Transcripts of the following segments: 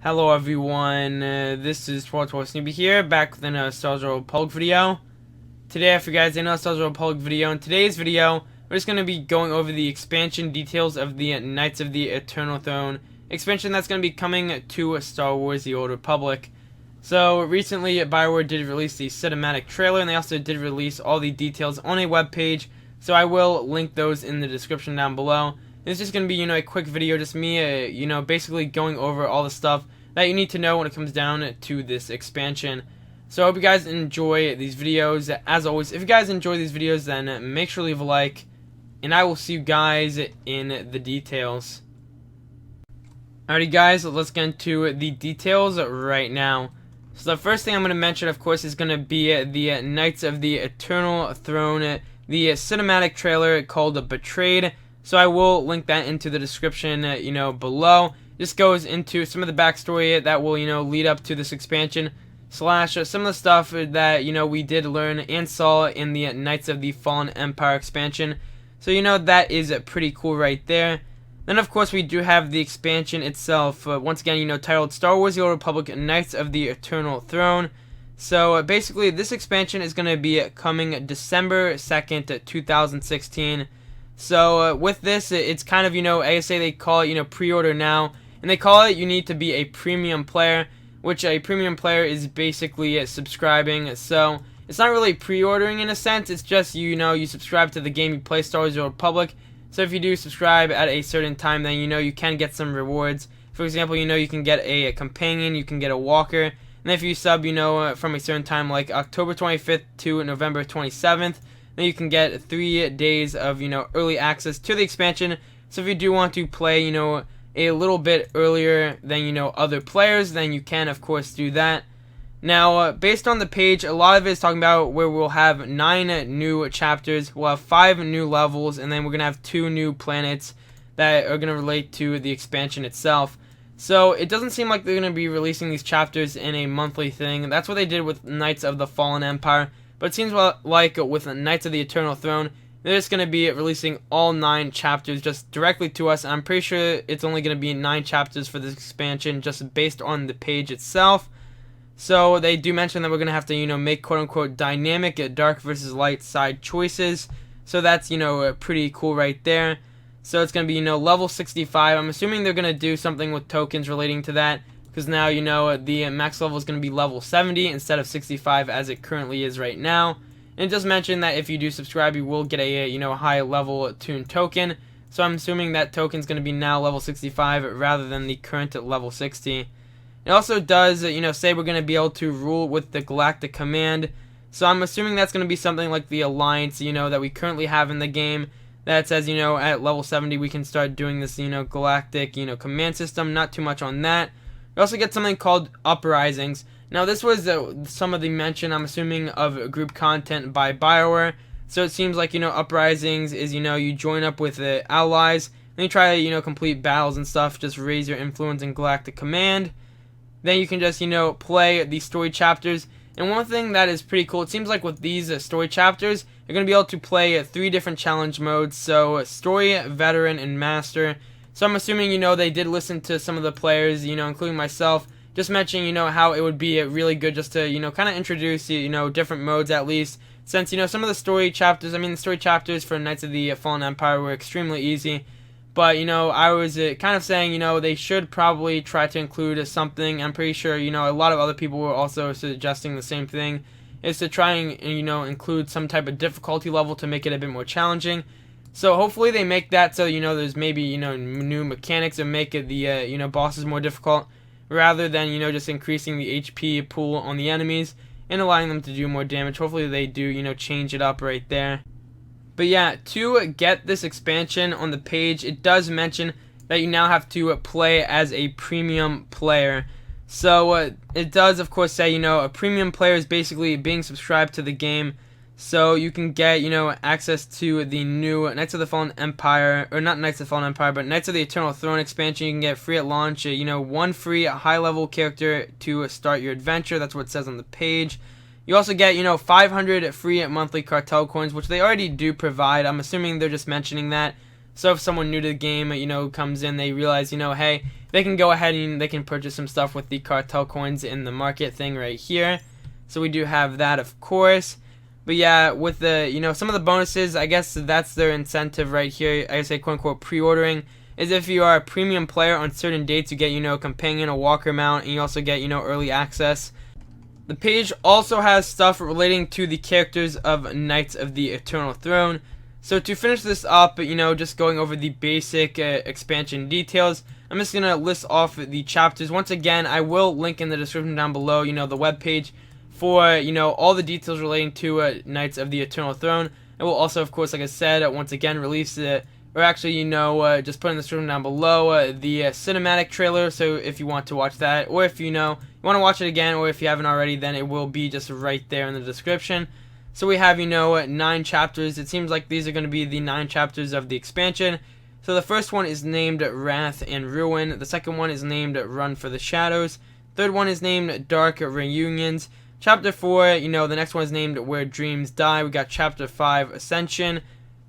Hello everyone, this is Supersnoopy here, back with another SWTOR Republic video. Today, if you guys didn't know, SWTOR Republic video. In today's video, we're just going to be going over the expansion details of the Knights of the Eternal Throne expansion that's going to be coming to Star Wars The Old Republic. So, recently, BioWare did release the cinematic trailer, and they also did release all the details on a webpage, so I will link those in the description down below. It's just going to be, a quick video, just me, basically going over all the stuff that you need to know when it comes down to this expansion. So I hope you guys enjoy these videos. As always, if you guys enjoy these videos, then make sure to leave a like, and I will see you guys in the details. Alrighty guys, let's get into the details right now. So the first thing I'm going to mention, of course, is going to be the Knights of the Eternal Throne, the cinematic trailer called Betrayed. So I will link that into the description, below. This goes into some of the backstory that will, lead up to this expansion, slash some of the stuff that, we did learn and saw in the Knights of the Fallen Empire expansion. So, that is pretty cool right there. Then, of course, we do have the expansion itself. Once again, titled Star Wars The Old Republic Knights of the Eternal Throne. So, basically, this expansion is going to be coming December 2nd, 2016. So with this, it's kind of, ASA, they call it, pre-order now. And they call it you need to be a premium player, which a premium player is basically subscribing. So it's not really pre-ordering in a sense. It's just, you subscribe to the game, you play Star Wars The Old Republic. So if you do subscribe at a certain time, then, you can get some rewards. For example, you can get a companion, you can get a walker. And if you sub, from a certain time, like October 25th to November 27th, then you can get 3 days of, early access to the expansion. So if you do want to play, a little bit earlier than, other players, then you can, of course, do that. Now, based on the page, a lot of it is talking about where we'll have 9 new chapters, we'll have 5 new levels, and then we're going to have 2 new planets that are going to relate to the expansion itself. So it doesn't seem like they're going to be releasing these chapters in a monthly thing. That's what they did with Knights of the Fallen Empire. But it seems like with Knights of the Eternal Throne, they're just going to be releasing all 9 chapters just directly to us. I'm pretty sure it's only going to be 9 chapters for this expansion just based on the page itself. So they do mention that we're going to have to, make quote-unquote dynamic dark versus light side choices. So that's, pretty cool right there. So it's going to be, level 65. I'm assuming they're going to do something with tokens relating to that. Because now, the max level is going to be level 70 instead of 65 as it currently is right now. And it does mention that if you do subscribe, you will get a, high level tune token. So I'm assuming that token is going to be now level 65 rather than the current level 60. It also does, say we're going to be able to rule with the Galactic Command. So I'm assuming that's going to be something like the Alliance, that we currently have in the game. That says, at level 70 we can start doing this, Galactic, command system. Not too much on that. We also get something called Uprisings. Now this was some of the mention, I'm assuming, of group content by BioWare. So it seems like, Uprisings is, you join up with allies, and you try to, complete battles and stuff, just raise your influence in Galactic Command. Then you can just, play the story chapters. And one thing that is pretty cool, it seems like with these story chapters, you're going to be able to play 3 different challenge modes. So Story, Veteran, and Master. So I'm assuming, they did listen to some of the players, including myself, just mentioning, how it would be really good just to, kind of introduce, different modes at least. Since, some of the story chapters, the story chapters for Knights of the Fallen Empire were extremely easy. But, I was kind of saying, they should probably try to include something. I'm pretty sure, a lot of other people were also suggesting the same thing. Is to try and, include some type of difficulty level to make it a bit more challenging. So hopefully they make that so, there's maybe, new mechanics or make it the, bosses more difficult. Rather than, just increasing the HP pool on the enemies and allowing them to do more damage. Hopefully they do, change it up right there. But yeah, to get this expansion on the page, it does mention that you now have to play as a premium player. So it does, of course, say, a premium player is basically being subscribed to the game. So you can get, access to the new Knights of the Fallen Empire, or not Knights of the Fallen Empire, but Knights of the Eternal Throne expansion. You can get free at launch, 1 free high-level character to start your adventure. That's what it says on the page. You also get, 500 free monthly cartel coins, which they already do provide. I'm assuming they're just mentioning that. So if someone new to the game, comes in, they realize, hey, they can go ahead and they can purchase some stuff with the cartel coins in the market thing right here. So we do have that, of course. But yeah, with the, some of the bonuses, I guess that's their incentive right here. I say, quote unquote, pre-ordering, is if you are a premium player on certain dates, you get, companion, a walker mount, and you also get, early access. The page also has stuff relating to the characters of Knights of the Eternal Throne. So to finish this up, just going over the basic expansion details, I'm just going to list off the chapters. Once again, I will link in the description down below, the webpage for, all the details relating to Knights of the Eternal Throne. I will also, of course, like I said, once again, release it, or actually, just put in the description down below the cinematic trailer, so if you want to watch that, or if you want to watch it again, or if you haven't already, then it will be just right there in the description. So we have, 9 chapters. It seems like these are going to be the 9 chapters of the expansion. So the first one is named Wrath and Ruin. The second one is named Run for the Shadows. Third one is named Dark Reunions. Chapter 4, the next one is named Where Dreams Die. We got Chapter 5, Ascension.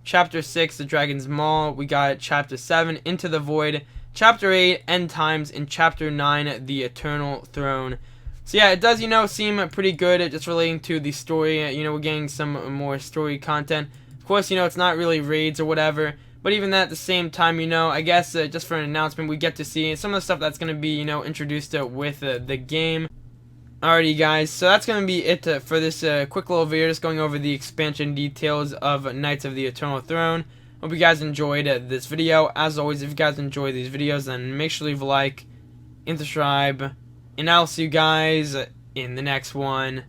Chapter 6, The Dragon's Maw. We got Chapter 7, Into the Void. Chapter 8, End Times. And Chapter 9, The Eternal Throne. So yeah, it does, seem pretty good just relating to the story. We're getting some more story content. Of course, it's not really raids or whatever. But even that at the same time, I guess just for an announcement, we get to see some of the stuff that's going to be, introduced with the game. Alrighty guys, so that's going to be it for this quick little video, just going over the expansion details of Knights of the Eternal Throne. Hope you guys enjoyed this video. As always, if you guys enjoy these videos, then make sure to leave a like and subscribe. And I'll see you guys in the next one.